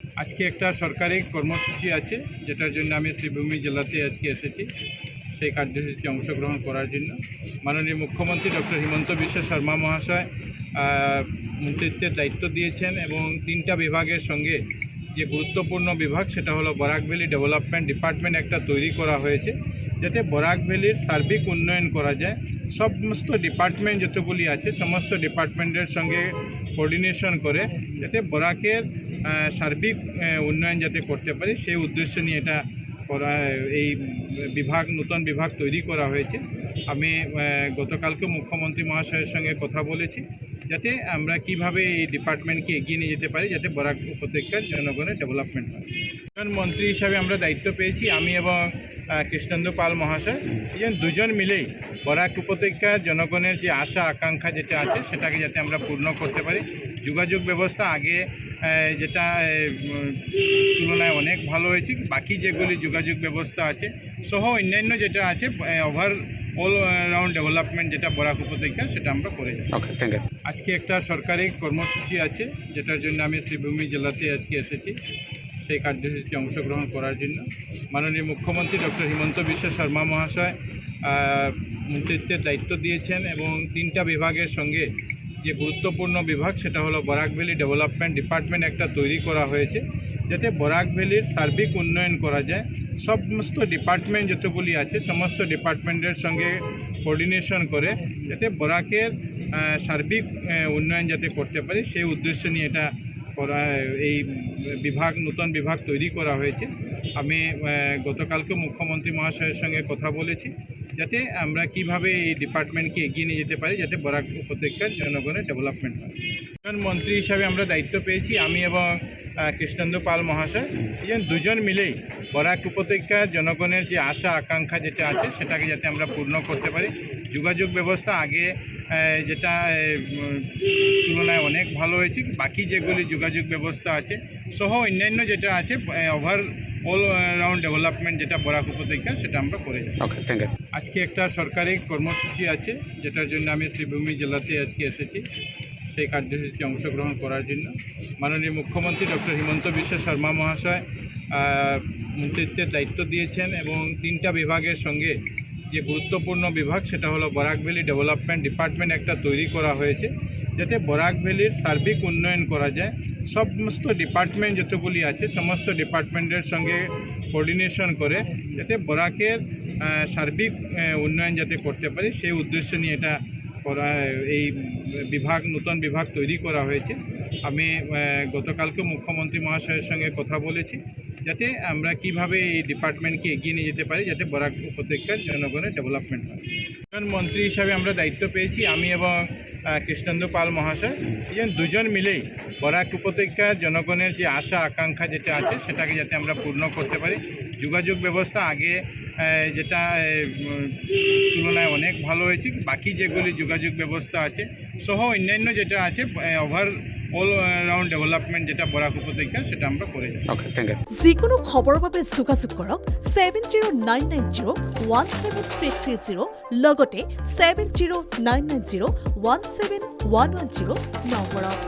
আজকে একটা সরকারি কর্মসূচি আছে, যেটার জন্য আমি শ্রীভূমি জেলাতে আজকে এসেছি। সেই কার্যসূচিতে অংশগ্রহণ করার জন্য মাননীয় মুখ্যমন্ত্রী ডক্টর হিমন্ত বিশ্ব শর্মা মহাশয় মন্ত্রিত্বের দায়িত্ব দিয়েছেন এবং 3টা বিভাগের সঙ্গে যে গুরুত্বপূর্ণ বিভাগ সেটা হলো বরাক ভ্যালি ডেভেলপমেন্ট ডিপার্টমেন্ট একটা তৈরি করা হয়েছে, যাতে বরাক ভ্যালির সার্বিক উন্নয়ন করা যায়। সমস্ত ডিপার্টমেন্ট যতগুলি আছে সমস্ত ডিপার্টমেন্টের সঙ্গে কোঅর্ডিনেশন করে যাতে বরাকের সার্বিক উন্নয়ন যাতে করতে পারি, সেই উদ্দেশ্য নিয়ে এটা করা, এই নতুন বিভাগ তৈরি করা হয়েছে। আমি গতকালকে মুখ্যমন্ত্রী মহাশয়ের সঙ্গে কথা বলেছি যাতে আমরা কিভাবে এই ডিপার্টমেন্টকে এগিয়ে নিয়ে যেতে পারি, যাতে বরাক উপত্যকার জনগণের ডেভেলপমেন্ট হয়। মন্ত্রী হিসাবে আমরা দায়িত্ব পেয়েছি, আমি এবং কৃষ্ণেন্দু পাল মহাশয় দুজন মিলেই বরাক উপত্যকার জনগণের যে আশা আকাঙ্ক্ষা যেটা আছে সেটাকে যাতে আমরা পূর্ণ করতে পারি। যোগাযোগ ব্যবস্থা আগে যেটা তুলনায় অনেক ভালো হয়েছে, বাকি যেগুলি যোগাযোগ ব্যবস্থা আছে সহ অন্যান্য যেটা আছে অল রাউন্ড ডেভেলপমেন্ট যেটা বরাক উপত্যকা সেটা আমরা করে যাই। ওকে, থ্যাংক ইউ। আজকে একটা সরকারি কর্মসূচি আছে, যেটার জন্য আমি শ্রীভূমি জেলাতে আজকে এসেছি। সেই কার্যসূচিতে অংশগ্রহণ করার জন্য মাননীয় মুখ্যমন্ত্রী ডক্টর হিমন্ত বিশ্ব শর্মা মহাশয় মন্ত্রিত্বের দায়িত্ব দিয়েছেন এবং 3টা বিভাগের সঙ্গে যে গুরুত্বপূর্ণ বিভাগ সেটা হলো বরাক ভ্যালি ডেভেলপমেন্ট ডিপার্টমেন্ট একটা তৈরি করা হয়েছে, যাতে বরাক ভ্যালির সার্বিক উন্নয়ন করা যায়। সমস্ত ডিপার্টমেন্ট যতগুলি আছে সমস্ত ডিপার্টমেন্টের সঙ্গে কোঅর্ডিনেশন করে যাতে বরাকের সার্বিক উন্নয়ন যাতে করতে পারি, সেই উদ্দেশ্য নিয়ে এটা এই নতুন বিভাগ তৈরি করা হয়েছে। আমি গতকালকে মুখ্যমন্ত্রী মহাশয়ের সঙ্গে কথা বলেছি যাতে আমরা কিভাবে এই ডিপার্টমেন্টকে এগিয়ে নিয়ে যেতে পারি, যাতে বরাক উপত্যকার জনগণের ডেভেলপমেন্ট হয়। মন্ত্রী হিসাবে আমরা দায়িত্ব পেয়েছি, আমি এবং কৃষ্ণেন্দু পাল মহাশয় দুজন মিলেই বরাক উপত্যকার জনগণের যে আশা আকাঙ্ক্ষা যেটা আছে সেটাকে যাতে আমরা পূর্ণ করতে পারি। যোগাযোগ ব্যবস্থা আগে যেটা তুলনায় অনেক ভালো হয়েছে, বাকি যেগুলি যোগাযোগ ব্যবস্থা আছে সহ অন্যান্য যেটা আছে অল রাউন্ড ডেভেলপমেন্ট যেটা বরাক উপত্যকা সেটা আমরা করে যাই। ওকে, থ্যাংক ইউ। আজকে একটা সরকারি কর্মসূচি আছে, যেটার জন্য আমি শ্রীভূমি জেলাতে আজকে এসেছি। সেই কার্যসূচিতে অংশগ্রহণ করার জন্য মাননীয় মুখ্যমন্ত্রী ডক্টর হিমন্ত বিশ্ব শর্মা মহাশয় মন্ত্রিত্বের দায়িত্ব দিয়েছেন এবং 3টা বিভাগের সঙ্গে যে গুরুত্বপূর্ণ বিভাগ সেটা হলো বরাক ভ্যালি ডেভেলপমেন্ট ডিপার্টমেন্ট একটা তৈরি করা হয়েছে, যাতে বরাক ভ্যালির সার্বিক উন্নয়ন করা যায়। সমস্ত ডিপার্টমেন্ট যতগুলি আছে সমস্ত ডিপার্টমেন্টের সঙ্গে কোঅর্ডিনেশন করে যাতে বরাকের সার্বিক উন্নয়ন যাতে করতে পারি, সেই উদ্দেশ্য নিয়ে এটা এই নতুন বিভাগ তৈরি করা হয়েছে। আমি গতকালকে মুখ্যমন্ত্রী মহাশয়ের সঙ্গে কথা বলেছি যাতে আমরা কিভাবে এই ডিপার্টমেন্টকে এগিয়ে নিয়ে যেতে পারি, যাতে বরাক উপত্যকার জনগণের ডেভেলপমেন্ট হয়। মন্ত্রী হিসাবে আমরা দায়িত্ব পেয়েছি, আমি এবং কৃষ্ণেন্দু পাল মহাশয় দুজন মিলেই বরাক উপত্যকার জনগণের যে আশা আকাঙ্ক্ষা যেটা আছে সেটাকে যাতে আমরা পূর্ণ করতে পারি। যোগাযোগ ব্যবস্থা আগে যেটা তুলনায় অনেক ভালো হয়েছে, বাকি যেগুলি যোগাযোগ ব্যবস্থা আছে সহ অন্যান্য যেটা আছে অল রাউন্ড ডেভেলপমেন্ট যেটা বরাক উপত্যকা সেটা আমরা করে যাই। ওকে, থ্যাংক ইউ। যিকোনো খবৰৰ বাবে যোগাযোগ কৰক 7099017330 লগতে 7099017110 নম্বৰত।